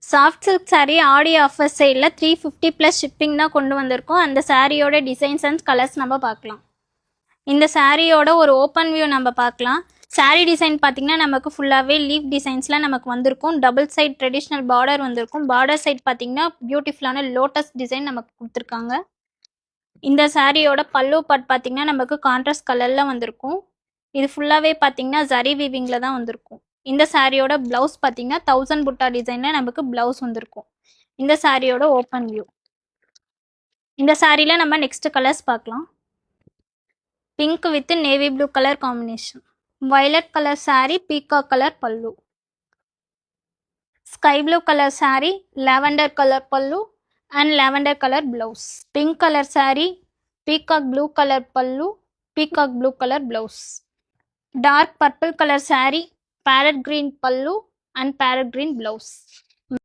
Soft silk saree ஆடி offer சேலில் 350 plus shipping தான் கொண்டு வந்திருக்கோம். அந்த சாரியோட டிசைன்ஸ் அண்ட் கலர்ஸ் நம்ம பார்க்கலாம். இந்த சாரியோட ஒரு ஓப்பன் வியூ நம்ம பார்க்கலாம். சாரீ டிசைன் பார்த்தீங்கன்னா நமக்கு ஃபுல்லாகவே லீஃப் டிசைன்ஸில் நமக்கு வந்திருக்கும். டபுள் சைட் ட்ரெடிஷ்னல் பார்டர் வந்திருக்கும். பார்டர் சைட் பார்த்தீங்கன்னா பியூட்டிஃபுல்லான லோட்டஸ் டிசைன் நமக்கு கொடுத்துருக்காங்க. இந்த சாரியோட பல்லு பார்ட் பார்த்தீங்கன்னா நமக்கு கான்ட்ராஸ்ட் கலரில் வந்திருக்கும். இது ஃபுல்லாகவே பார்த்தீங்கன்னா ஜரி வீவிங்கில் தான் வந்திருக்கும். இந்த சாரியோட ப்ளவுஸ் பார்த்தீங்கன்னா 1000 புட்டா டிசைனில் நமக்கு ப்ளவுஸ் வந்திருக்கும். இந்த சாரியோட ஓப்பன் வியூ. இந்த சாரியில் நம்ம நெக்ஸ்ட் கலர்ஸ் பார்க்கலாம். Pink with navy blue colour combination. Violet colour saree, peacock colour pallu. Sky blue colour saree, lavender colour pallu and lavender colour blouse. Pink colour saree, peacock blue colour pallu, peacock blue colour blouse. Dark purple colour saree, parrot green pallu and parrot green blouse.